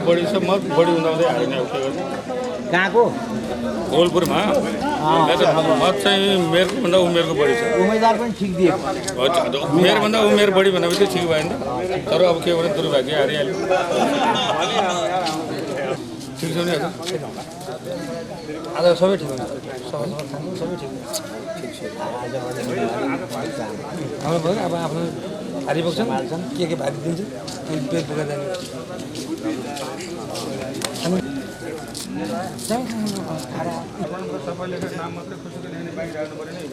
बढी छ म बढी उदाउँदै हालेन अब के गर्नु कहाँको गोलपुरमा मत चाहिँ मेयरको भन्दा उमेरको बढी छ उम्मेदवार पनि ठिक दिएको मेयरभन्दा उमेर बढी भनेपछि ठिक भएन तर अब के भने दुर्भाग्य हारिहाल्यो ठिक छ नि आज सबै ठिक हुन्छ सबै ठिक भयो अब आफ्नो भारी बोक्छन् के भारी दिन्छ पेट बोकेर जाने सबैले नाम मात्रै खुसीको ल्याउने बाहिर आउनु पऱ्यो नि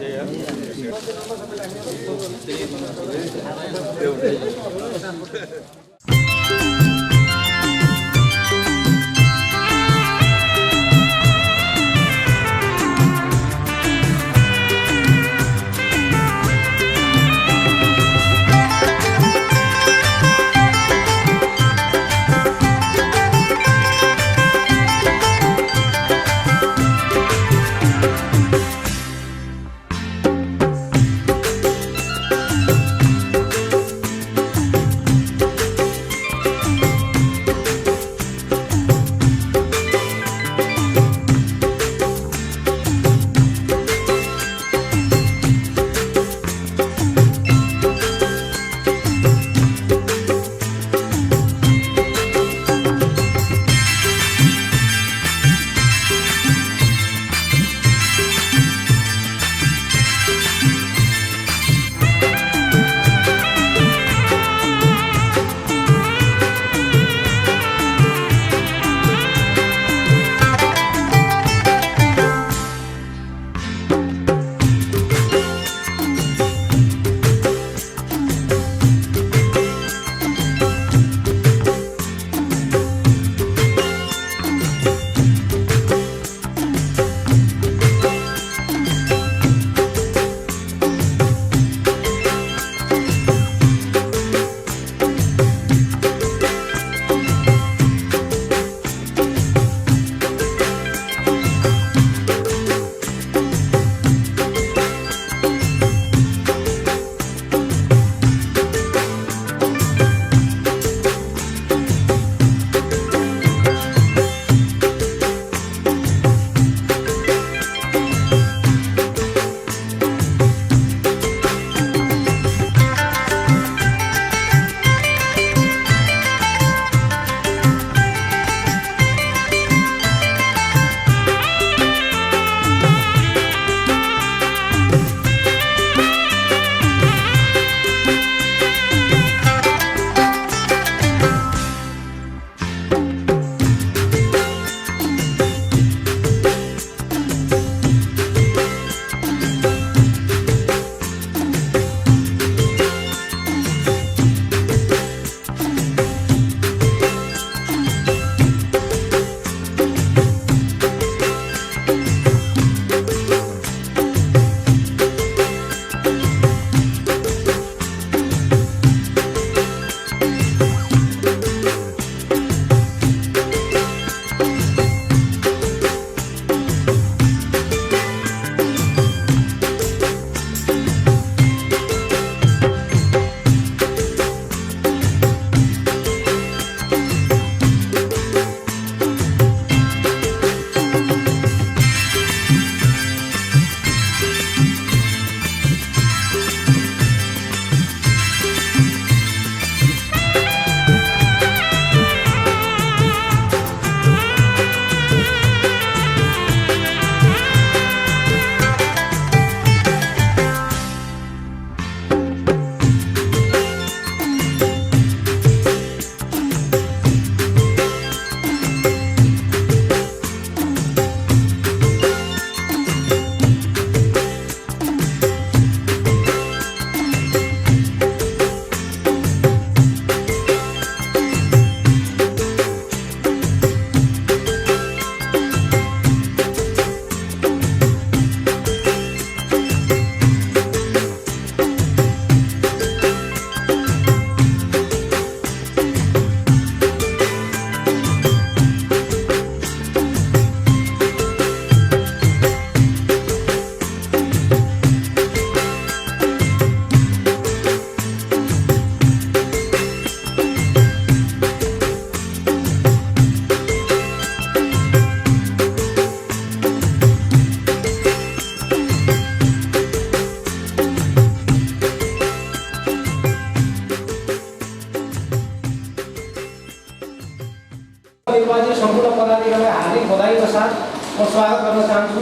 स्वागत गर्न चाहन्छु।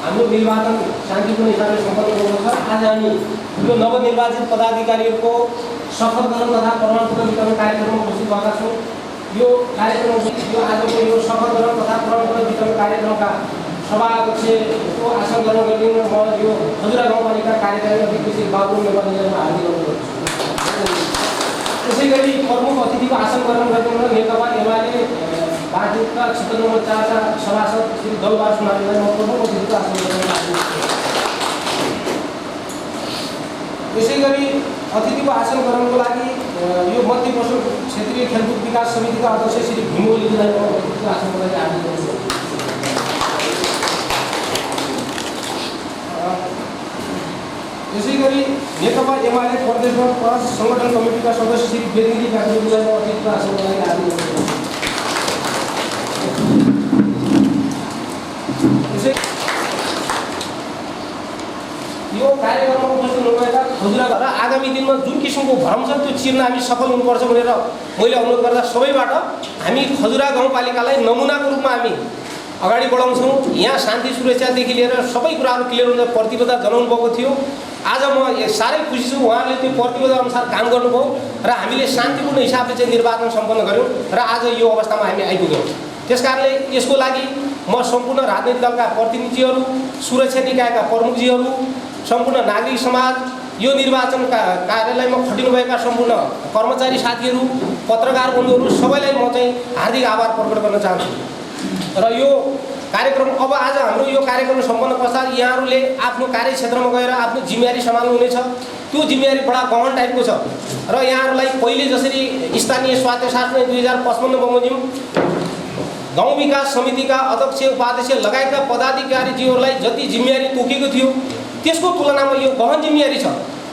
हाम्रो निर्वाचन शान्तिपूर्ण हिसाबले सम्पन्न भएको छ। आज हामी यो नवनिर्वाचित पदाधिकारीहरूको शपथ ग्रहण तथा प्रमाणपत्र वितरण कार्यक्रममा उपस्थित भएका छौँ। यो कार्यक्रम आजको यो शपथ ग्रहण तथा प्रमाणपत्र वितरण कार्यक्रमका सभाध्यक्षको आसन ग्रहण गर्ने म यो खजुरा गाउँपालिका कार्यकारी अध्यक्ष श्री बाबु नेपालीलाई हार्दिक अनुरोध गर्छु। त्यसै गरी प्रमुख अतिथिको आसन ग्रहण गर्ने नेकपा एमाले पार्टीका क्षेत्र नम्बर 4 का सभासद श्री दलबहादुर सुनारलाई म प्रमुख अतिथिको आसन ग्रहण गर्छु। त्यसै गरी अतिथिको आसन ग्रहणको लागि यो मध्यपश्चिम क्षेत्रीय खेलकुद विकास समितिका अध्यक्ष श्री भीम ओलीलाई म अतिथिको आसनको लागि हार्दिक अनुरोध गर्छु। त्यसै गरी नेकपा एमाले प्रदेशमा प्रहरी सङ्गठन कमिटीका सदस्य श्री बेदिनी काठमाडौँलाई म अतिथिको आसनको लागि हार्दिक अनुरोध गर्छु। यो कार्यक्रममा उपस्थित हुनुभएका खजुरा र आगामी दिनमा जुन किसिमको भ्रम छ त्यो चिर्न हामी सफल हुनुपर्छ भनेर मैले अनुरोध गर्दा सबैबाट हामी खजुरा गाउँपालिकालाई नमुनाको रूपमा हामी अगाडि बढाउँछौँ। यहाँ शान्ति सुरक्षादेखि लिएर सबै कुराहरू क्लियर हुन्छ, प्रतिबद्धता जनाउनु भएको थियो। आज म साह्रै खुसी छु उहाँहरूले त्यो प्रतिबद्धता अनुसार काम गर्नुभयो र हामीले शान्तिपूर्ण हिसाबले चाहिँ निर्वाचन सम्पन्न गऱ्यौँ र आज यो अवस्थामा हामी आइपुग्यौँ। त्यसकारणले यसको लागि म सम्पूर्ण राजनीतिक दलका प्रतिनिधिहरू, सुरक्षा निकायका प्रमुखजीहरू, सम्पूर्ण नागरिक समाज, यो निर्वाचन कार्यालयमा खटिनुभएका सम्पूर्ण कर्मचारी साथीहरू, पत्रकार बन्धुहरू सबैलाई म चाहिँ हार्दिक आभार प्रकट गर्न चाहन्छु। र यो कार्यक्रम अब आज हाम्रो यो कार्यक्रम सम्पन्न पश्चात यहाँहरूले आफ्नो कार्यक्षेत्रमा गएर आफ्नो जिम्मेवारी सम्हाल्नु हुनेछ। त्यो जिम्मेवारी बडा गहन टाइपको छ र यहाँहरूलाई पहिले जसरी स्थानीय स्वायत्त शासन 2055 बमोजिम गाउँ विकास समितिका अध्यक्ष उपाध्यक्ष लगायतका पदाधिकारीज्यूहरूलाई जति जिम्मेवारी तोकेको थियो त्यसको तुलनामा यो गहन जिम्मेवारी छ।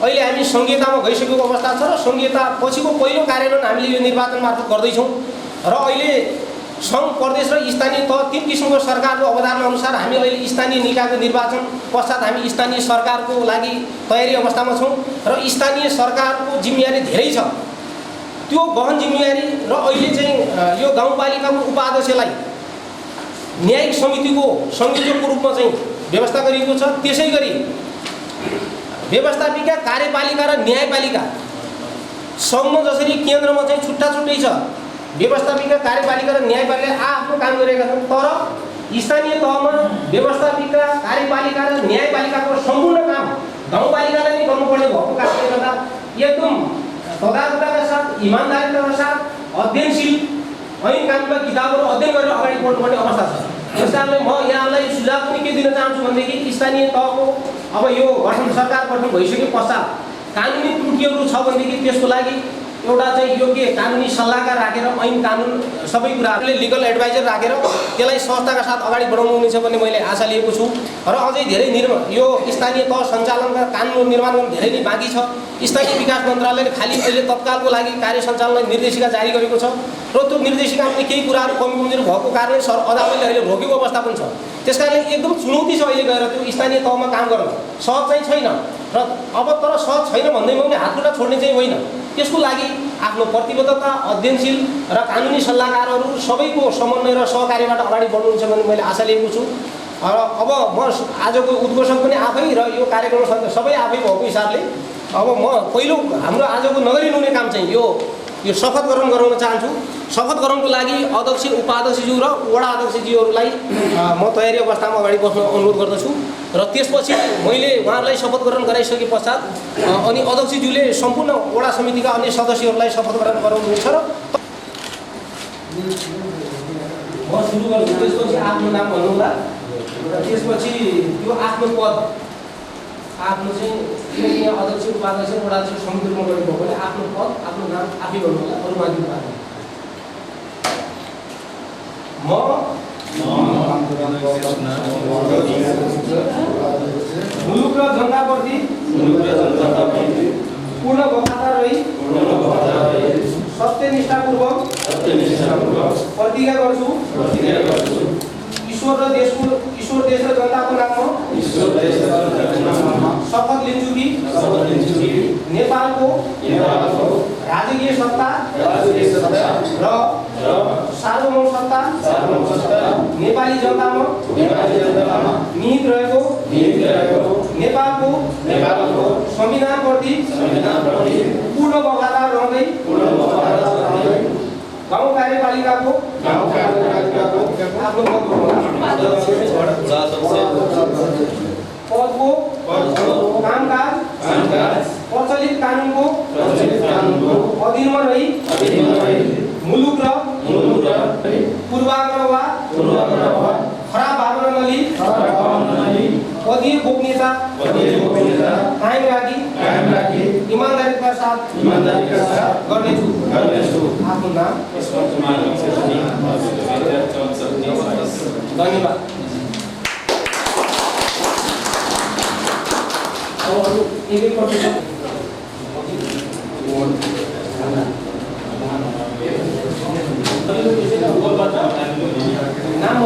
अहिले हामी संहितामा गइसकेको अवस्था छ र संहिता पछिको पहिलो कार्यान्वयन हामीले यो निर्वाचन मार्फत गर्दैछौँ र अहिले सङ्घ प्रदेश र स्थानीय तह 3 किसिमको सरकारको अवधारणा अनुसार हामी अहिले स्थानीय निकायको निर्वाचन पश्चात हामी स्थानीय सरकारको लागि तयारी अवस्थामा छौँ र स्थानीय सरकारको जिम्मेवारी धेरै छ। त्यो गहन जिम्मेवारी र अहिले चाहिँ यो गाउँपालिकाको उपाध्यक्षलाई न्यायिक समितिको संयोजकको रूपमा चाहिँ व्यवस्था गरिएको छ। त्यसै गरी व्यवस्थापिका कार्यपालिका र न्यायपालिका सङ्घमा जसरी केन्द्रमा चाहिँ छुट्टा छुट्टै छ, व्यवस्थापिका कार्यपालिका र न्यायपालिका आफ्नो काम गरेका छन्, तर स्थानीय तहमा व्यवस्थापिका कार्यपालिका र न्यायपालिकाको सम्पूर्ण काम गाउँपालिकालाई नै गर्नुपर्ने भएको कारणले गर्दा एकदम तदारुताका साथ, इमान्दारिताका साथ, अध्ययनशील ऐन कानुनका किताबहरू अध्ययन गरेर अगाडि बढ्नुपर्ने अवस्था छ। त्यस कारणले म यहाँलाई सुझाव पनि के दिन चाहन्छु भनेदेखि स्थानीय तहको अब यो सरकार गठन भइसके पश्चात कानुनी त्रुटिहरू छ भनेदेखि त्यसको लागि एउटा चाहिँ योग्य कानुनी सल्लाहकार राखेर ऐन कानुन सबै कुराहरूले लिगल एडभाइजर राखेर त्यसलाई संस्थाका साथ अगाडि बढाउनु हुनेछ भन्ने मैले आशा लिएको छु र अझै धेरै यो स्थानीय तह सञ्चालनका कानुन निर्माण गर्न धेरै नै बाँकी छ। स्थानीय विकास मन्त्रालयले खालि अहिले तत्कालको लागि कार्य सञ्चालन निर्देशिका जारी गरेको छ र त्यो निर्देशिकामा पनि केही कुराहरू कमी कमजोरी भएको कारणले अदालतले अहिले रोकेको अवस्था पनि छ। त्यसकारणले एकदम चुनौती छ अहिले गएर त्यो स्थानीय तहमा काम गर्न सहज चाहिँ छैन र अब तर सहज छैन भन्दैमा पनि हातखुट्टा छोड्ने चाहिँ होइन। त्यसको लागि आफ्नो प्रतिबद्धता, अध्ययनशील र कानुनी सल्लाहकारहरू सबैको समन्वय र सहकार्यबाट अगाडि बढ्नुहुन्छ भन्ने मैले आशा लिएको छु। र अब म आजको उद्घोषक पनि आफै र यो कार्यक्रम सबै आफै भएको हिसाबले अब म पहिलो हाम्रो आजको नगरी नुने काम चाहिँ यो शपथ ग्रहण गराउन चाहन्छु। शपथ ग्रहणको लागि अध्यक्ष उपाध्यक्षज्यू र वडा अध्यक्षज्यूहरूलाई म तयारी अवस्थामा अगाडि बस्न अनुरोध गर्दछु र त्यसपछि मैले उहाँहरूलाई शपथ ग्रहण गराइसके पश्चात अनि अध्यक्षज्यूले सम्पूर्ण वडा समितिका अन्य सदस्यहरूलाई शपथ ग्रहण गराउनुहुन्छ र म सुरु गर्छु। त्यसपछि आफ्नो नाम भन्नुहोला र त्यसपछि त्यो आफ्नो पद आफ्नो चाहिँ यहाँ अध्यक्ष उपाध्यक्ष वडा अध्यक्ष समितिमा गर्नुभयो भने आफ्नो पद आफ्नो नाम आफै भन्नुहोला, अरू माथि पार्नु। म मुलुक र जनताप्रति पूर्ण वफादार रही सत्यनिष्ठापूर्वक प्रतिज्ञा गर्छु ईश्वर देश र जनताको नाममा शपथ लिन्छु कि नेपालको राजकीय सत्ता र सार्वभौम सत्ता नेपाली जनतामा निहित रहेको नेपालको संविधानप्रति पूर्ण वफादार रहँदै गाउँ कार्यपालिकाको आफ्नो पदको कामकाज प्रचलित कानुनको अधीनमा रही मुलुक र पूर्वाग्रह वा खराब भावना नलिई पदीय गोपनीयता कायम राखी ईमानदारीका साथ गर्नेछु। आफ्नो नाम धन्यवाद। नाम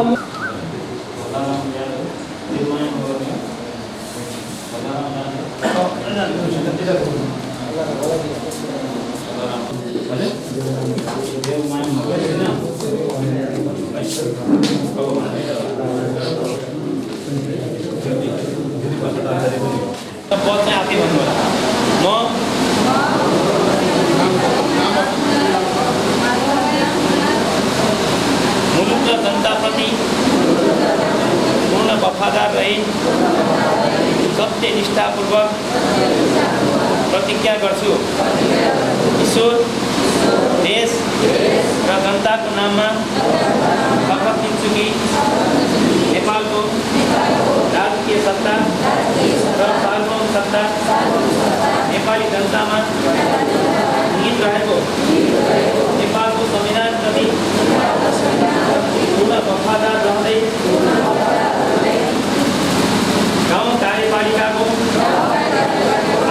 मुलुक र जनताप्रति पूर्ण वफादार रही सत्यनिष्ठापूर्वक प्रतिज्ञा गर्छु। ईश्वर, देश र जनताको नाममा शपथ लिन्छु कि नेपालको राजकीय सत्ता र सार्वभौम सत्ता नेपाली जनतामा निहित रहेको नेपालको संविधानप्रति पूर्ण वफादार रहँदै गाउँ कार्यपालिकाको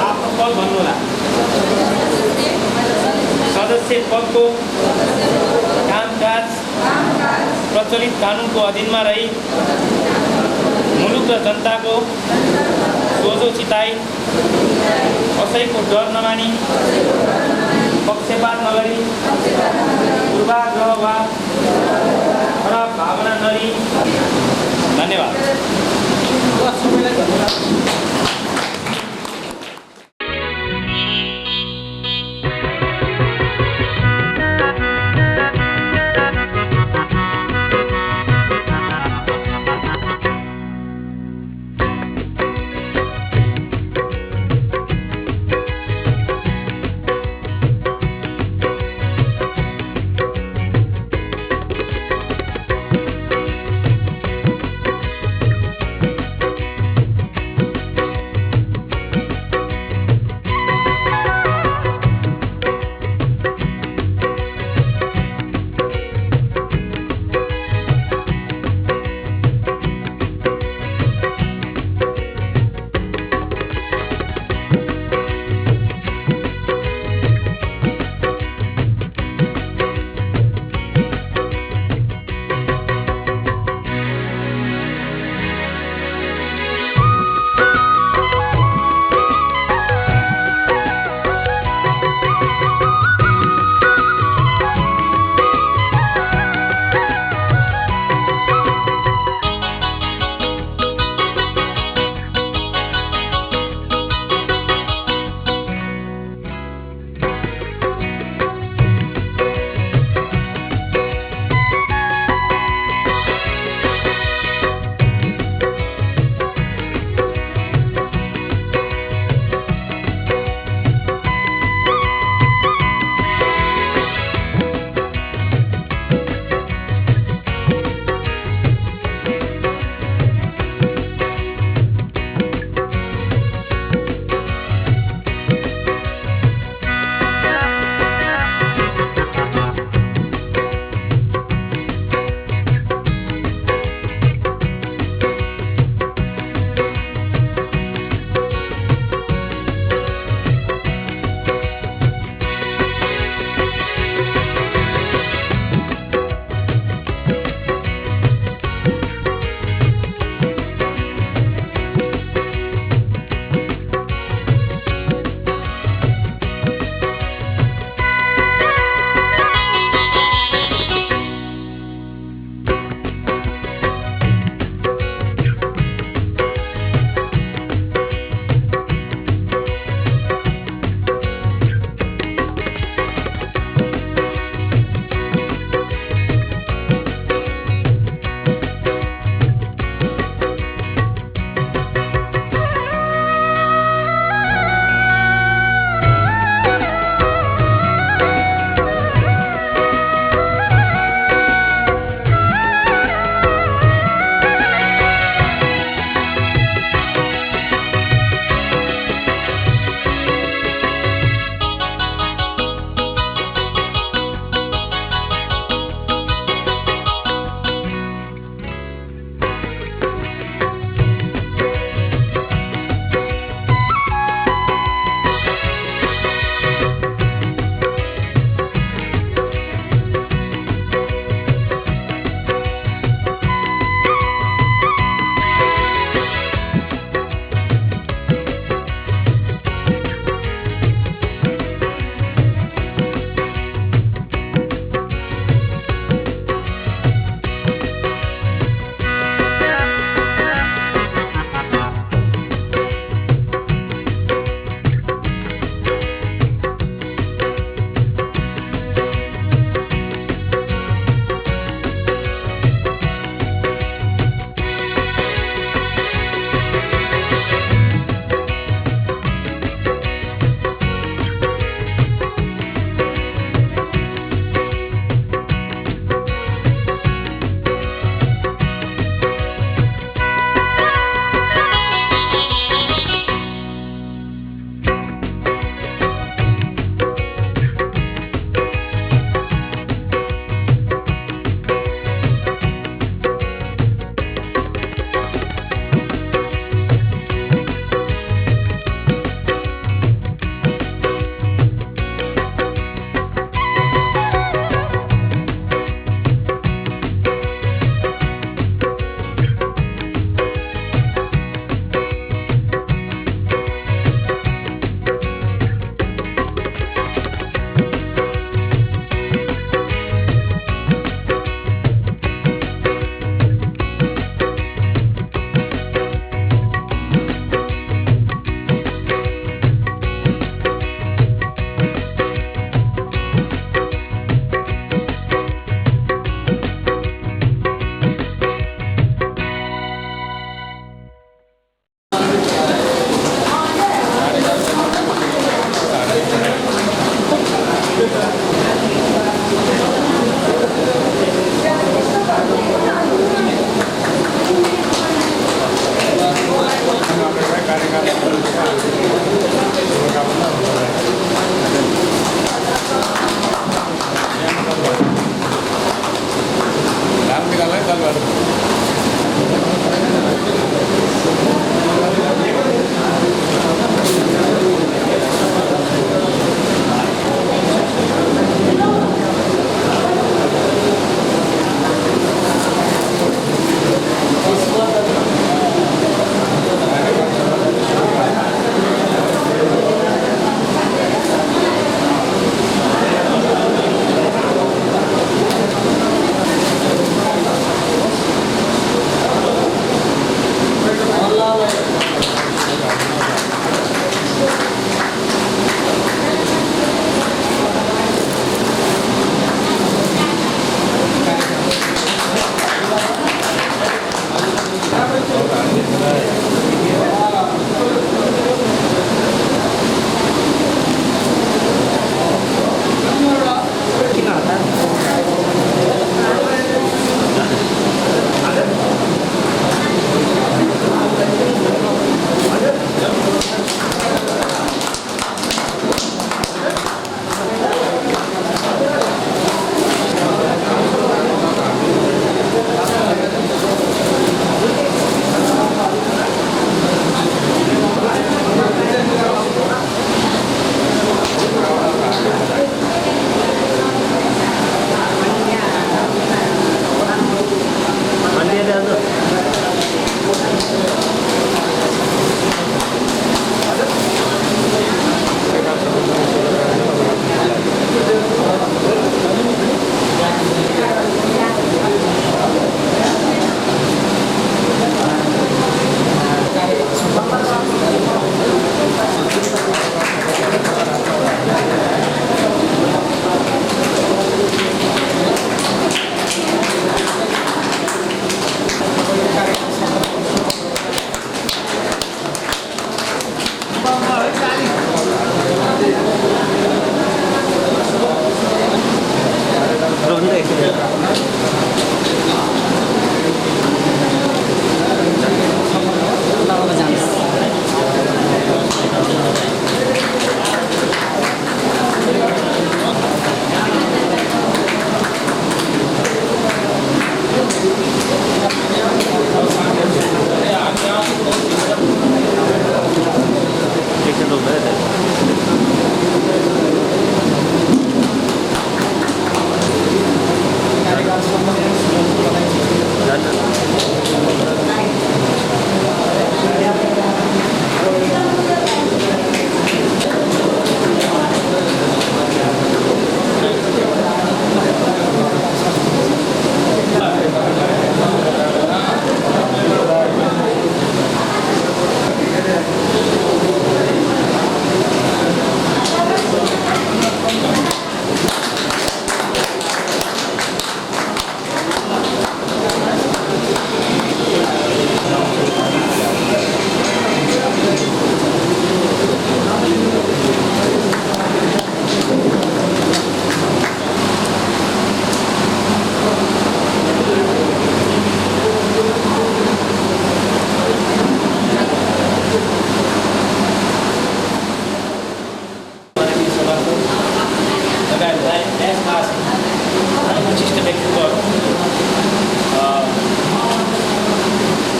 आफ्नो पद भन्नुहोला सदस्य पदको कामकाज प्रचलित कानुनको अधीनमा रही मुलुक र जनताको सोझो चिताई कसैको डर नमानी पक्षपात नगरी पूर्वाग्रह वा खराब भावना नलिई। धन्यवाद।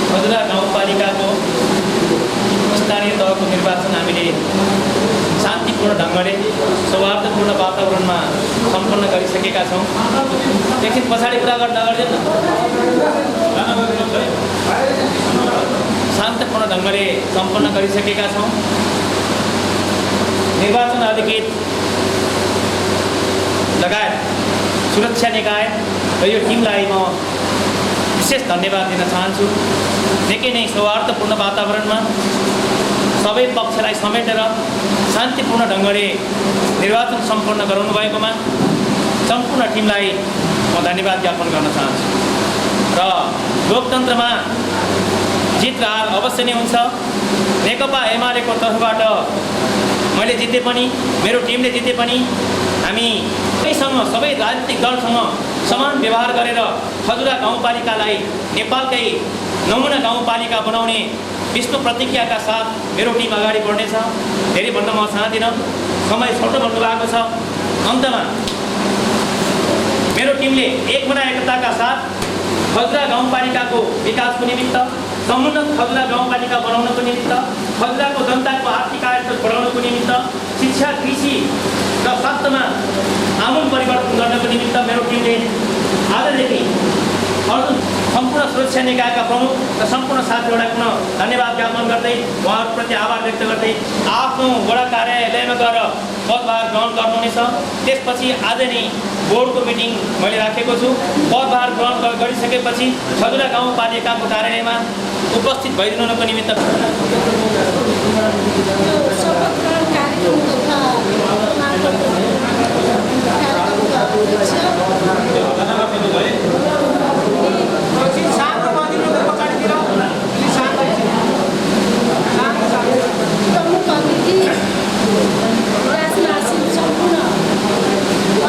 खजुरा गाउँपालिकाको स्थानीय तहको निर्वाचन हामीले शान्तिपूर्ण ढङ्गले सौहार्दपूर्ण वातावरणमा सम्पन्न गरिसकेका छौँ। एकछिन पछाडि कुरा गर्न नगर्दैन, शान्तपूर्ण ढङ्गले सम्पन्न गरिसकेका छौँ। निर्वाचन अधिकृत लगायत सुरक्षा निकाय र यो टिमलाई म विशेष धन्यवाद दिन चाहन्छु। निकै नै सौहार्दपूर्ण वातावरणमा सबै पक्षलाई समेटेर शान्तिपूर्ण ढङ्गले निर्वाचन सम्पन्न गराउनु भएकोमा सम्पूर्ण टिमलाई म धन्यवाद ज्ञापन गर्न चाहन्छु। र लोकतन्त्रमा जित र हार अवश्य नै हुन्छ। नेकपा एमालेको तर्फबाट मैले जिते पनि, मेरो टिमले जिते पनि, हामी सबै राजनीतिक दलसँग समान व्यवहार गरेर खजुरा गाउँपालिकालाई नेपालकै नमुना गाउँपालिका बनाउने विश्व प्रतिज्ञाका साथ मेरो टिम अगाडि बढ्नेछ। धेरै भन्न म चाहदिनँ, समय छोटो भन्नु भएको छ। अन्तमा मेरो टिमले एकमना एकताका साथ खजुरा गाउँपालिकाको विकासको निमित्त, समुन्नत खजुरा गाउँपालिका बनाउनको निमित्त, खजुराको जनताको आर्थिक आय बढाउनको निमित्त, शिक्षा, कृषि र स्वास्थ्यमा आमूल परिवर्तन गर्नको निमित्त मेरो टिमले आजदेखि सम्पूर्ण सुरक्षा निकायका प्रमुख र सम्पूर्ण साथीहरूलाई पुनः धन्यवाद ज्ञापन गर्दै, उहाँहरूप्रति आभार व्यक्त गर्दै आफ्नो वडा कार्यालयमा गएर पदभार ग्रहण गर्नुहुनेछ। त्यसपछि आज नै बोर्डको मिटिङ मैले राखेको छु। पदभार ग्रहण गरिसकेपछि खजुरा गाउँपालिकाको कार्यालयमा उपस्थित भइदिनुको निमित्त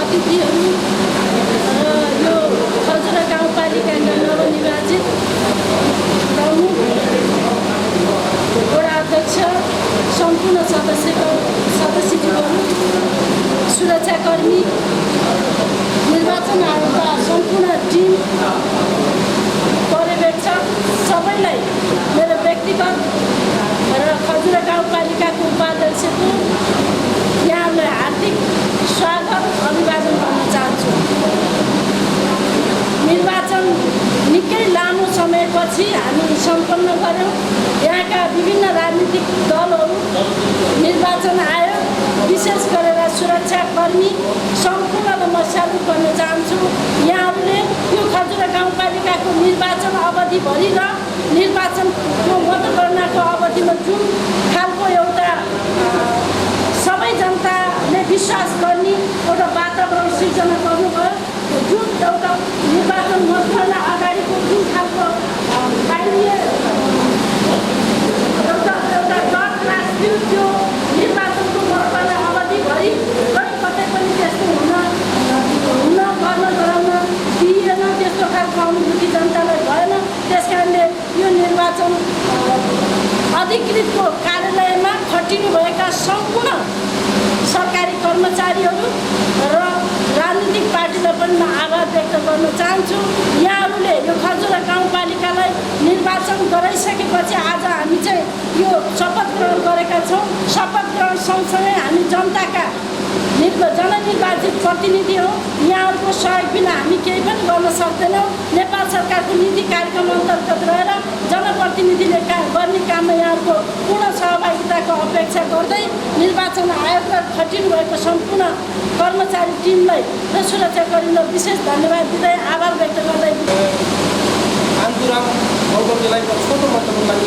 अतिथिहरू यो खजुरा गाउँपालिकाका नवनिर्वाचित प्रमुख, वडा अध्यक्ष, सम्पूर्ण सदस्यज्यूहरू, सुरक्षाकर्मी, निर्वाचन आयोगका सम्पूर्ण टिम, पर्यवेक्षक सबैलाई मेरो व्यक्तिगत र खजुरा गाउँपालिकाको उपाध्यक्षको यहाँलाई हार्दिक स्वागत, अभिवादन गर्न चाहन्छु। निर्वाचन निकै लामो समयपछि हामी सम्पन्न गऱ्यौँ। यहाँका विभिन्न राजनीतिक दलहरू, निर्वाचन आयोग, विशेष गरेर सुरक्षाकर्मी सम्पूर्णलाई म स्यालुट गर्न चाहन्छु। यहाँहरूले यो खजुरा गाउँपालिकाको निर्वाचन अवधिभरि र निर्वाचनको मतगणनाको अवधिमा जुन खालको एउटा सबै जनताले विश्वास गर्ने एउटा वातावरण सिर्जना गर्नुभयो, जुन एउटा निर्वाचन मतगणना अगाडिको जुन खालको बाहिर एउटा डर त्यो निर्वाचनको मतदान अवधिभरि कतै पनि त्यस्तो हुन गर्न गराउन दिएन। त्यस्तो खालको अनुभूति जनतालाई भएन। त्यस कारणले यो निर्वाचन अधिकृतको कार्यालयमा खटिनुभएका सम्पूर्ण सरकारी कर्मचारीहरू र राजनीतिक पार्टीलाई पनि म आभार व्यक्त गर्न चाहन्छु। यहाँहरूले यो खजुरा गाउँपालिकालाई निर्वाचन गराइसकेपछि आज हामी चाहिँ यो शपथ ग्रहण गरेका छौँ। शपथ ग्रहण सँगसँगै हामी जनताका जननिर्वाचित प्रतिनिधि हौँ। यहाँहरूको सहयोग बिना हामी केही पनि गर्न सक्दैनौँ। नेपाल सरकारको नीति कार्यक्रम अन्तर्गत रहेर जनप्रतिनिधिले गर्ने काममा यहाँहरूको पूर्ण सहभागिताको अपेक्षा गर्दै निर्वाचन आयोगमा खटिनुभएको सम्पूर्ण कर्मचारी टिमलाई र सुरक्षाकर्मीलाई विशेष धन्यवाद दिँदै आभार व्यक्त गर्दै आन्दुराम गौतमजीलाई छोटो मतको लागि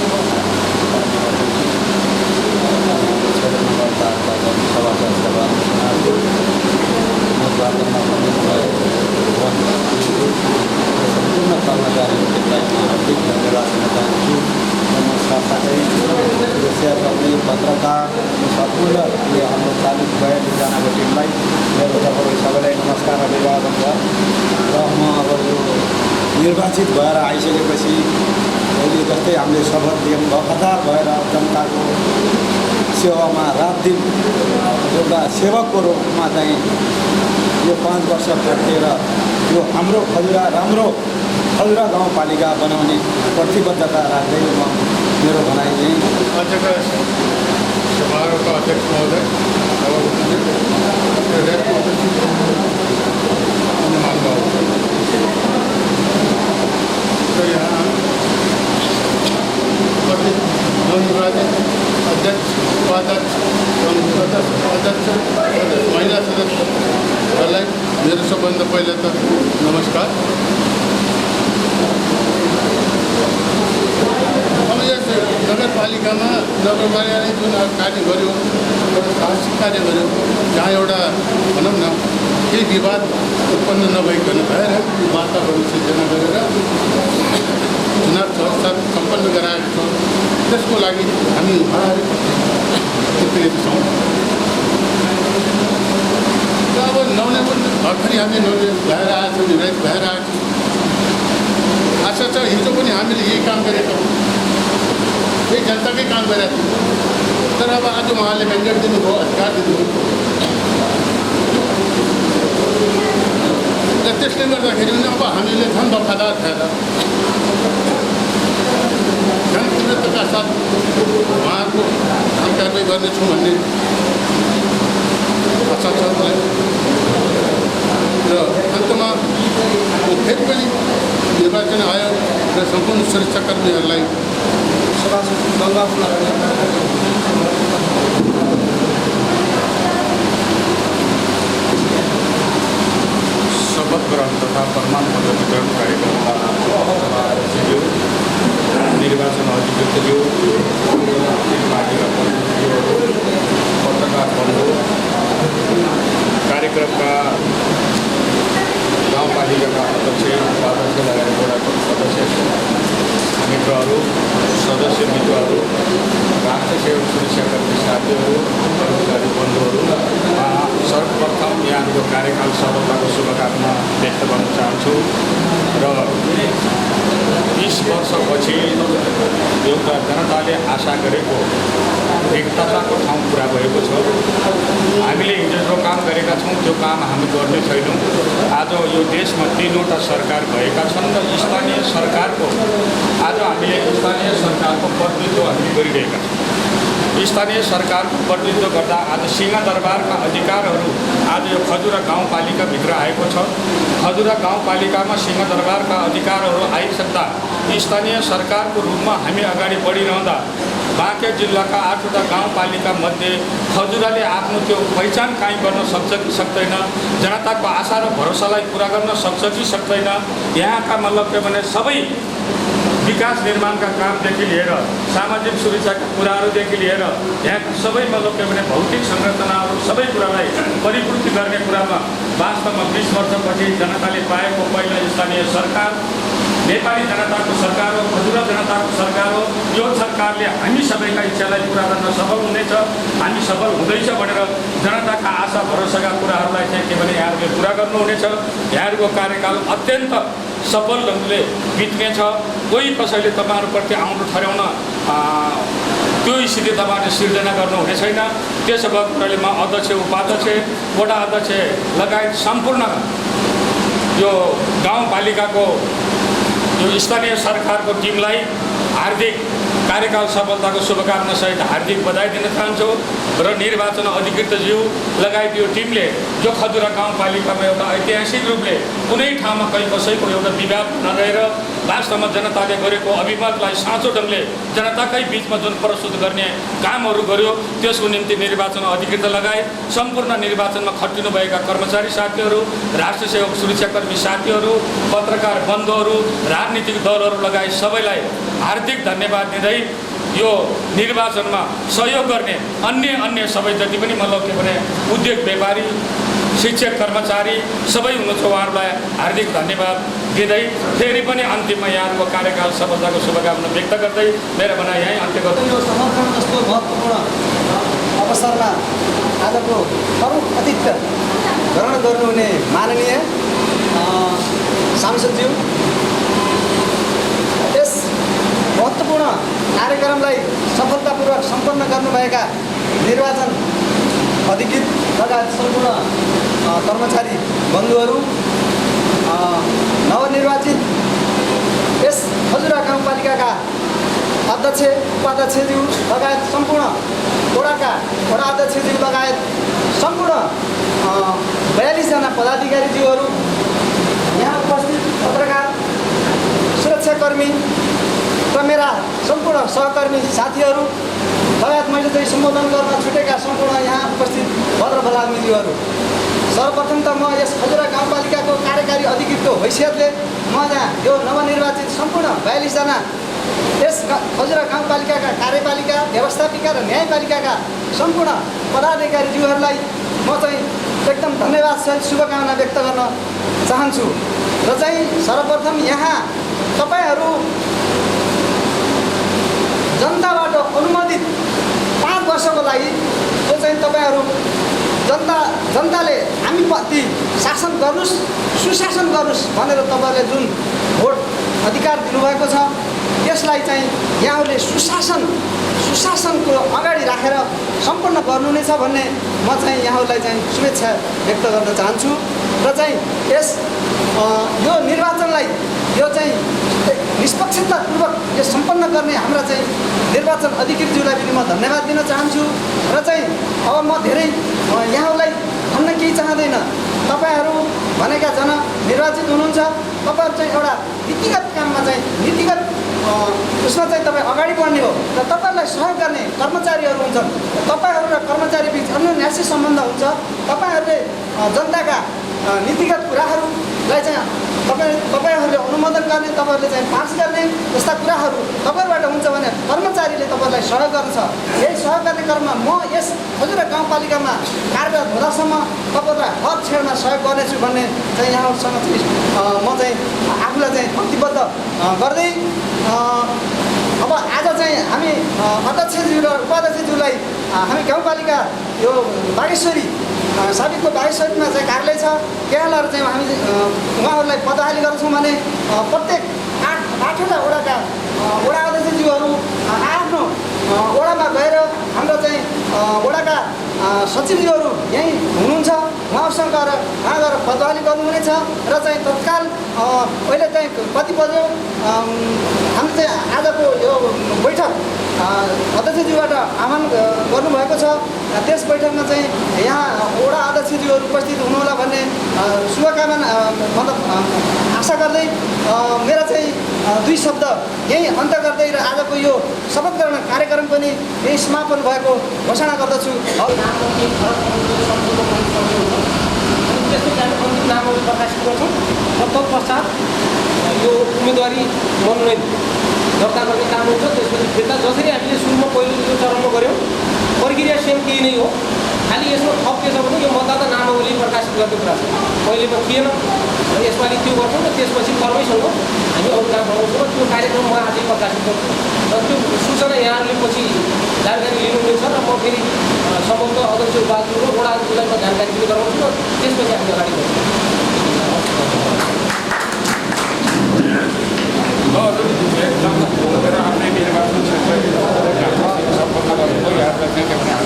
सम्पूर्ण कर्मचारीहरूलाई हार्दिक धन्यवाद दिन चाहन्छु। म साथसाथै सुरक्षाकर्मी पत्रकार सम्पूर्ण यो हाम्रो 40-42जनाको टिमलाई मेरो तर्फबाट सबैलाई नमस्कार अभिवादन छ। र म अब यो निर्वाचित भएर आइसकेपछि अहिले जस्तै हामीले शपथ लियौँ वफादार भएर जनताको सेवामा रात दिन एउटा सेवकको रूपमा चाहिँ यो 5 वर्ष खटेर यो हाम्रो खजुरा राम्रो खजुरा गाउँपालिका बनाउने प्रतिबद्धता राख्दै म मेरो भनाइ चाहिँ आजका समारोहका अध्यक्ष महोदय यहाँ नवनिर्वाचित अध्यक्ष उपाध्यक्ष अध्यक्ष महिला सदस्यहरूलाई मेरो सबभन्दा पहिला त नमस्कार। अब यस नगरपालिकामा नगरपालिकाले जुन कार्य गर्यो एउटा साहसिक कार्य गर्यो जहाँ एउटा भनौँ न केही विवाद उत्पन्न नभइकन भएर वातावरण सिर्जना गरेर चुनाव सम्पन्न गराएको छौँ। त्यसको लागि हामी कृतज्ञ छौँ। र अब भर्खरै हामी नवनिर्वाचित भएर आएछौँ, निर्वाचित भएर आएछौँ। आशा छ हिजो पनि हामीले यही काम गरेका हौँ, यही जनताकै काम गरेका थियौँ। तर अब आज उहाँले म्यान्डेट दिनुभयो, अधिकार दिनुभयो र त्यसले गर्दाखेरि पनि अब हामीले झन् वफादार भएर झन् तीव्रताका साथ उहाँहरूको काम कारवाही गर्नेछौँ भन्ने आशा छ मलाई। र अन्तमा फेरि पनि निर्वाचन आयोग र सम्पूर्ण सुरक्षाकर्मीहरूलाई शपथ ग्रहण तथा प्रमाण पत्र वितरण कार्यक्रममा निर्वाचन अधिकृतज्यू, पार्टीका प्रतिनिधिहरू, पत्रकार बन्धु, कार्यक्रमका गाउँपालिकाका अध्यक्ष, उपाध्यक्ष लगायत वडाको सदस्य मित्रहरू, सदस्य मित्रहरू, राष्ट्र सेवक सुरक्षाकर्मी साथीहरू, कर्मचारी बन्धुहरू, सर्वप्रथम यहाँको कार्यकाल सफलताको शुभकामना व्यक्त गर्न चाहन्छु। र 20 वर्षपछि एउटा जनताले आशा गरेको एकताको ठाउँ पुरा भएको छ। हामीले हिजो जो काम गरेका छौँ त्यो काम हामी गर्ने छैनौँ। आज यो देशमा 3वटा सरकार भएका छन् र स्थानीय सरकारको आज हामीले स्थानीय सरकारको प्रतिनिधित्व हामी गरिरहेका छौँ। स्थानीय सरकारको प्रतिनिधित्व गर्दा आज सिंहदरबारका अधिकारहरू आज यो खजुरा गाउँपालिकाभित्र आएको छ। खजुरा गाउँपालिकामा सिंहदरबारका अधिकारहरू आइसक्दा स्थानीय सरकारको रूपमा हामी अगाडि बढिरहँदा बाँके जिल्लाका 8वटा गाउँपालिका मध्ये खजुराले आफ्नो त्यो पहिचान कायम गर्न सक्छ कि सक्दैन, जनताको आशा र भरोसालाई पुरा गर्न सक्छ कि सक्दैन, यहाँका मतलब के भने सबै विकास निर्माणका कामदेखि लिएर सामाजिक सुरक्षाका कुराहरूदेखि लिएर यहाँका सबै मतलब के भने भौतिक संरचनाहरू सबै कुरालाई परिपूर्ति गर्ने कुरामा वास्तवमा 20 वर्षपछि जनताले पाएको पहिलो स्थानीय सरकार नेपाली जनताको सरकार हो, खजुरा जनताको सरकार हो। यो सरकारले हामी सबैका इच्छालाई पुरा गर्न सफल हुनेछ, हामी सफल हुँदैछ भनेर जनताका आशा भरोसाका कुराहरूलाई चाहिँ के भने यहाँहरूले पुरा गर्नुहुनेछ। यहाँहरूको कार्यकाल अत्यन्त सफल ढङ्गले बित्नेछ। कोही कसैले तपाईँहरूप्रति आउँदो ठहराउन त्यो स्थिति तपाईँहरूले सिर्जना गर्नुहुने छैन। त्यसो भएको कुराले म अध्यक्ष, उपाध्यक्ष, वडा अध्यक्ष लगायत सम्पूर्ण यो गाउँपालिकाको यो स्थानीय सरकारको टिमलाई हार्दिक कार्यकाल सफलताको शुभकामनासहित हार्दिक बधाई दिन चाहन्छु। र निर्वाचन अधिकृतज्यू लगायत यो टिमले जो खजुरा गाउँपालिकामा एउटा ऐतिहासिक रूपले कुनै ठाउँमा कहीँ कसैको एउटा विवाद नरहेर वास्तवमा जनताले गरेको अभिमतलाई साँचो ढङ्गले जनताकै बिचमा जुन प्रस्तुत गर्ने कामहरू गर्यो, त्यसको निम्ति निर्वाचन अधिकृत लगायत सम्पूर्ण निर्वाचनमा खटिनुभएका कर्मचारी साथीहरू, राष्ट्र सेवक सुरक्षाकर्मी साथीहरू, पत्रकार बन्धुहरू, राजनीतिक दलहरू लगायत सबैलाई हार्दिक धन्यवाद दिँदै यो निर्वाचनमा सहयोग गर्ने अन्य सबै जति पनि मतलब के भने उद्योग व्यापारी, शिक्षक, कर्मचारी सबै हुनुहुन्छ, उहाँहरूलाई हार्दिक धन्यवाद दिँदै फेरि पनि अन्तिममा यहाँहरूको कार्यकाल सफलताको शुभकामना व्यक्त गर्दै मेरो भनाइ यहीँ अन्त्य गर्छु। यो समर्पण जस्तो महत्त्वपूर्ण अवसरमा आजको प्रमुख अतिथि ग्रहण गर्नुहुने माननीय सांसदज्यू, यस महत्त्वपूर्ण कार्यक्रमलाई सफलतापूर्वक सम्पन्न गर्नुभएका निर्वाचन अधिकृत लगायत सम्पूर्ण कर्मचारी बन्धुहरू, नवनिर्वाचित यस खजुरा गाउँपालिकाका अध्यक्ष, उपाध्यक्षज्यू लगायत सम्पूर्ण वडा अध्यक्षज्यू लगायत सम्पूर्ण 42 जना पदाधिकारीज्यूहरू, यहाँ उपस्थित पत्रकार, सुरक्षाकर्मी र मेरा सम्पूर्ण सहकर्मी साथीहरू लगायत मैले चाहिँ सम्बोधन गर्न छुटेका सम्पूर्ण यहाँ उपस्थित भद्र भलाग्मीज्यूहरू, सर्वप्रथम त म यस खजुरा गाउँपालिकाको कार्यकारी अधिकृतको हैसियतले म यहाँ यो नवनिर्वाचित सम्पूर्ण 42 जना यस खजुरा गाउँपालिकाका कार्यपालिका, व्यवस्थापिका र न्यायपालिकाका सम्पूर्ण पदाधिकारीज्यूहरूलाई म चाहिँ एकदम धन्यवाद सहित शुभकामना व्यक्त गर्न चाहन्छु। र चाहिँ सर्वप्रथम यहाँ तपाईँहरू जनताबाट अनुमोदित 5 वर्षको लागि जो चाहिँ तपाईँहरू जनताले हामी प्रति शासन गर्नुहोस्, सुशासन गर्नुहोस् भनेर तपाईँहरूले जुन भोट अधिकार दिनुभएको छ, यसलाई चाहिँ यहाँहरूले सुशासनको अगाडि राखेर सम्पन्न गर्नुहुनेछ भन्ने म चाहिँ यहाँहरूलाई चाहिँ शुभेच्छा व्यक्त गर्न चाहन्छु। र चाहिँ यो निर्वाचनलाई यो चाहिँ निष्पक्षतापूर्वक यो सम्पन्न गर्ने हाम्रा चाहिँ निर्वाचन अधिकृतज्यूलाई पनि म धन्यवाद दिन चाहन्छु। र चाहिँ अब म धेरै यहाँहरूलाई भन्न केही चाहँदैन। तपाईँहरू भनेका निर्वाचित हुनुहुन्छ, तपाईँहरू चाहिँ एउटा नीतिगत काममा चाहिँ नीतिगत उसमा चाहिँ तपाईँ अगाडि बढ्ने हो र तपाईँहरूलाई सहयोग गर्ने कर्मचारीहरू हुन्छन्। तपाईँहरू र कर्मचारी बिच अन्योन्यासी सम्बन्ध हुन्छ। तपाईँहरूले जनताका नीतिगत कुराहरूलाई चाहिँ तपाईँहरूले अनुमोदन गर्ने, तपाईँहरूले चाहिँ पास गर्ने जस्ता कुराहरू तपाईँहरूबाट हुन्छ भने कर्मचारीले तपाईँहरूलाई सहयोग गर्छ। यही सहयोग गर्ने क्रममा म यस खजुरा गाउँपालिकामा कार्यरत हुँदासम्म तपाईँहरूलाई हर क्षेत्रमा सहयोग गर्नेछु भन्ने चाहिँ यहाँहरूसँग चाहिँ म चाहिँ आफूलाई चाहिँ प्रतिबद्ध गर्दै अब आज चाहिँ हामी अध्यक्षज्यू र उपाध्यक्षज्यूलाई हामी गाउँपालिका यो बागेश्वरी साबिकको बागेश्वरीमा चाहिँ कार्यालय छ, त्यहाँ चाहिँ हामी उहाँहरूलाई पदहाली गर्छौँ भने प्रत्येक 8वटा वडाका वडा अध्यक्षज्यूहरू आफ्नो वडामा गएर हाम्रो चाहिँ वडाका सचिवज्यूहरू यहीँ हुनुहुन्छ, उहाँहरूसँग गएर उहाँ गएर पदहाली गर्नुहुनेछ। र चाहिँ तत्काल अहिले चाहिँ कति बज्यो हामी चाहिँ आजको यो बैठक अध्यक्षज्यूबाट आह्वान गर्नुभएको छ, त्यस बैठकमा चाहिँ यहाँ वडा अध्यक्षज्यूहरू उपस्थित हुनुहोला भन्ने शुभकामना मतलब आशा गर्दै मेरा चाहिँ 2 शब्द यही अन्त्य गर्दै र आजको यो शपथ ग्रहण कार्यक्रम पनि यही समापन भएको घोषणा गर्दछु। नामहरू प्रकाशित गर्छौँ र तत्पश्चात यो उम्मेदवारी मनोनयन दर्ता गर्ने काम हुन्छ। त्यसपछि फिर्ता जसरी हामीले सुरुमा पहिलो चरणमा गऱ्यौँ प्रक्रिया सेम केही नै हो। खालि यसमा थप के छ भने यो मतदाता नामावली प्रकाशित गर्ने कुरा छ, पहिलेमा थिएन र यसपालि त्यो गर्छौँ र त्यसपछि कर्मैसँग हामी अरू काम बनाउँछौँ र त्यो कार्यक्रम म आजै प्रकाशित गर्छु र त्यो सूचना यहाँहरूले पछि जानकारी लिनुहुनेछ र म फेरि सम्बन्ध अध्यक्ष उपाध्यक्ष र वडा अध्यक्षलाई म जानकारी पनि गराउँछु र त्यसपछि हामी अगाडि बढ्छौँ। आफ्नै निर्वाचन क्षेत्र सम्पन्न गरेको याद राख्ने के भने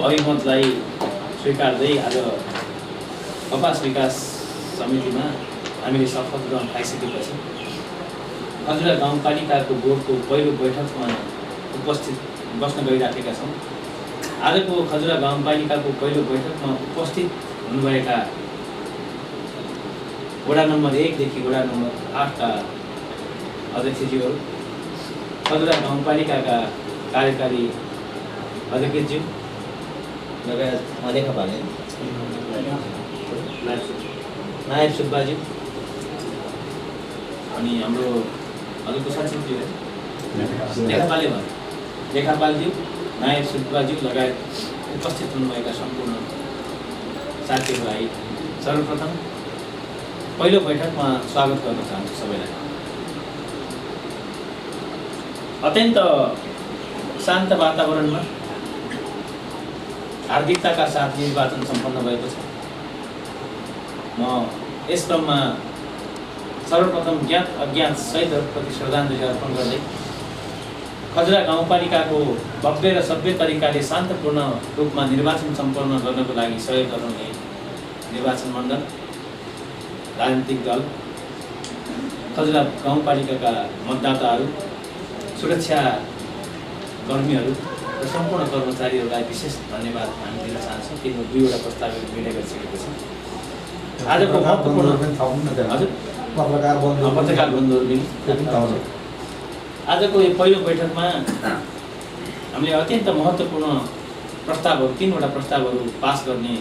अभिमतलाई स्वीकार्दै आज कपास विकास समितिमा हामीले शपथ ग्रहण पाइसकेपछि खजुरा गाउँपालिकाको बोर्डको पहिलो बैठकमा उपस्थित बस्न गइराखेका छौँ। आजको खजुरा गाउँपालिकाको पहिलो बैठकमा उपस्थित हुनुभएका वडा नम्बर 1 देखि वडा नम्बर 8 का अध्यक्षज्यूहरू, खजुरा गाउँपालिकाका कार्यकारी अध्यक्षज्यू लगायत लेखापाले नायब सुब्बाज्यू अनि हाम्रो हजुरको सचिवज्यू लेखापालज्यू नायब सुब्बाज्यू लगायत उपस्थित हुनुभएका सम्पूर्ण साथीहरूलाई सर्वप्रथम पहिलो बैठकमा स्वागत गर्न चाहन्छु सबैलाई। अत्यन्त शान्त वातावरणमा हार्दिकताका साथ निर्वाचन सम्पन्न भएको छ। म यस क्रममा सर्वप्रथम ज्ञात अज्ञात शहीदहरूप्रति श्रद्धाञ्जली अर्पण गर्दै खजुरा गाउँपालिकाको भव्य र सभ्य तरिकाले शान्तपूर्ण रूपमा निर्वाचन सम्पन्न गर्नको लागि सहयोग गराउने निर्वाचन मण्डल, राजनीतिक दल, खजुरा गाउँपालिकाका मतदाताहरू, सुरक्षा कर्मीहरू र सम्पूर्ण कर्मचारीहरूलाई विशेष धन्यवाद हामी दिन चाहन्छौँ। किन 2वटा प्रस्तावहरू निर्णय गरिसकेको छ। आजको महत्त्वपूर्ण हजुर पत्रकार बन्धुहरू आजको यो पहिलो बैठकमा हामीले अत्यन्त महत्त्वपूर्ण प्रस्तावहरू 3वटा प्रस्तावहरू पास गर्ने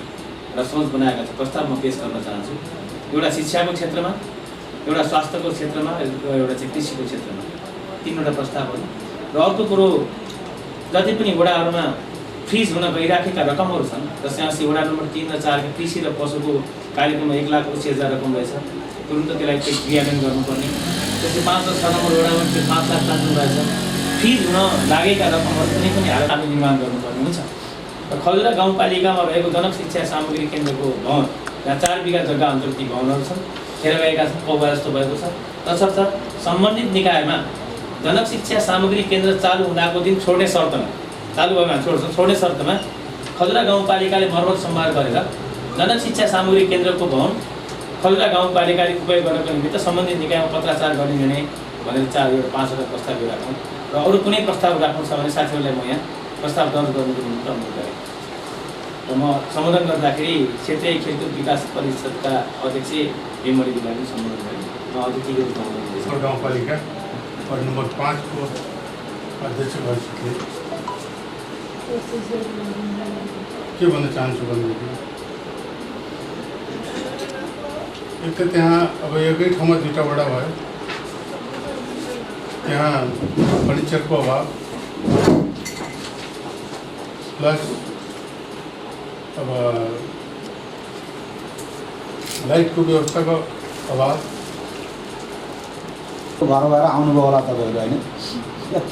र सोच बनाएका छौँ। प्रस्ताव म पेश गर्न चाहन्छु। एउटा शिक्षाको क्षेत्रमा, एउटा स्वास्थ्यको क्षेत्रमा र एउटा चाहिँ कृषिको क्षेत्रमा 3वटा प्रस्तावहरू। र अर्को कुरो जति पनि वडाहरूमा फ्रिज हुन गइराखेका रकमहरू छन्, जस्तै अस्ति वडा नम्बर 3 र 4 कृषि र पशुको कार्यक्रममा 1,80,000 रकम रहेछ, तुरुन्त त्यसलाई चाहिँ क्रियान्वयन गर्नुपर्ने। त्यसै 5 र 6 नम्बर वडामा 5 लाख तान्नु रहेछ। फ्रिज हुन लागेका रकमहरू कुनै पनि हालत निर्माण गर्नुपर्ने हुन्छ। र खजुरा गाउँपालिकामा रहेको जनक शिक्षा सामग्री केन्द्रको भवन, यहाँ 4 बिघा जग्गा अन्तर्गत भवनहरू छन्, खेर गएका छन्, पौवा जस्तो भएको छ। तसर्थ सम्बन्धित निकायमा जनक शिक्षा सामग्री केन्द्र चालु हुँदाको दिन छोड्ने शर्तमा, चालु भएमा छोड्ने शर्तमा खजुरा गाउँपालिकाले मर्मत सम्भार गरेर जनक शिक्षा सामग्री केन्द्रको भवन खजुरा गाउँपालिकाले उपयोग गर्नको निमित्त सम्बन्धित निकायमा पत्राचार गर्ने निर्णय भनेर 5वटा प्रस्ताव राखौँ। र अरू कुनै प्रस्ताव राख्नु छ भने साथीहरूलाई म यहाँ प्रस्ताव दर्ज गर्नुको निमित्त अनुरोध गरेँ। र म सम्बोधन गर्दाखेरि क्षेत्रीय खेलकुद विकास परिषदका अध्यक्ष हेमरी विभागले सम्बोधन गरेँ। म अतिथिको रूपमा गाउँपालिका वार्ड नम्बर 5 को अध्यक्ष भइसके के भन्न चाहन्छु भनेदेखि एक त त्यहाँ अब एकै ठाउँमा 2टा वडा भयो, त्यहाँ फर्निचरको अभाव प्लस अब लाइटको व्यवस्थाको अभाव। घर भएर आउनुभयो होला तपाईँहरू होइन।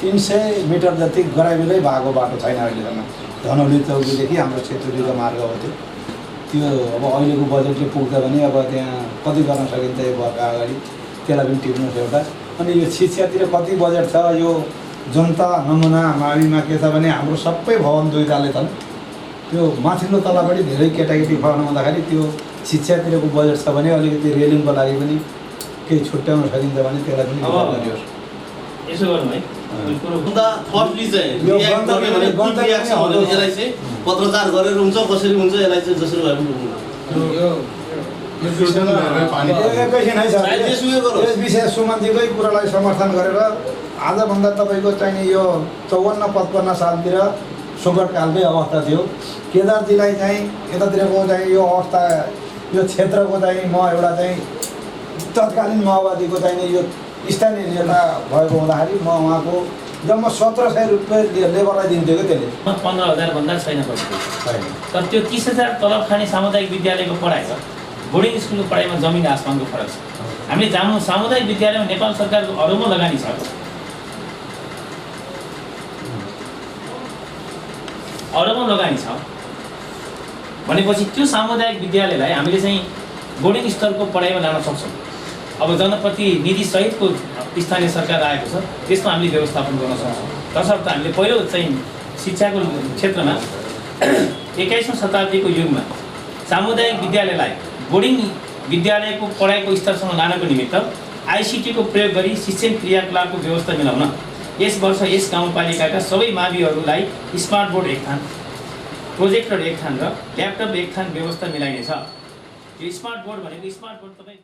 300 मिटर जति गराइबिलै भएको बाटो छैन अहिलेसम्म। धनौली चौकीदेखि हाम्रो क्षेत्रीय मार्ग हो त्यो अब अहिलेको बजेटले पुग्छ भने अब त्यहाँ कति गर्न सकिन्छ यो वर्षका अगाडि, त्यसलाई पनि टिप्नुहोस् एउटा। अनि यो शिक्षातिर कति बजेट छ, यो जनता नमुना माविमा के छ भने हाम्रो सबै भवन 2 तले छन्। त्यो माथिल्लो तलापट्टि धेरै केटाकेटी पढ्न हुँदाखेरि त्यो शिक्षातिरको बजेट छ भने अलिकति रेलिङको लागि पनि केही छुट्याउन सकिन्छ भने त्यसलाई पनि गरियोस्। यसो गर्नु है, फर्स्टली चाहिँ यसलाई चाहिँ पत्रचार गरेर हुन्छ, कसरी हुन्छ, यसलाई चाहिँ जसरी भए पनि एकैछिन है सर, यस विषय सुमन्तीकै कुरालाई समर्थन गरेर आजभन्दा तपाईँको चाहिने यो 54-55 सालतिर सङ्कटकालकै अवस्था थियो। केदारजीलाई चाहिँ यतातिरको चाहिँ यो अवस्था, यो क्षेत्रको चाहिँ म एउटा चाहिँ तत्कालीन माओवादीको चाहिने यो स्थानीय नेता भएको हुँदाखेरि म उहाँको जम्मा 1700 रुपियाँ लेबरलाई दिन्थ्यो क्या त्यसले। 15,000 भन्दा छैन पैसा, तर त्यो 30,000 तलब खाने सामुदायिक विद्यालयको पढाइ र बोर्डिङ स्कुलको पढाइमा जमिन आसमानको फरक छ। हामीले जान्नु सामुदायिक विद्यालयमा नेपाल सरकारको अरबौँ लगानी छ, अरबौँ लगानी छ भनेपछि त्यो सामुदायिक विद्यालयलाई हामीले चाहिँ बोर्डिङ स्तरको पढाइमा लान सक्छौँ। अब जनप्रतिनिधि सहितको स्थानीय सरकार आएको छ, त्यसमा हामीले व्यवस्थापन गर्न सक्छौँ। तसर्थ हामीले पहिलो चाहिँ शिक्षाको क्षेत्रमा 21औं शताब्दीको युगमा सामुदायिक विद्यालयलाई बोर्डिङ विद्यालयको पढाइको स्तरसँग लानको निमित्त आइसिटीको प्रयोग गरी शिक्षण क्रियाकलापको व्यवस्था मिलाउन यस वर्ष यस गाउँपालिकाका सबै माविहरूलाई स्मार्ट बोर्ड 1 थान, प्रोजेक्टर 1 थान र ल्यापटप 1 थान व्यवस्था मिलाइनेछ। यो स्मार्ट बोर्ड भनेको स्मार्ट बोर्ड तपाईँ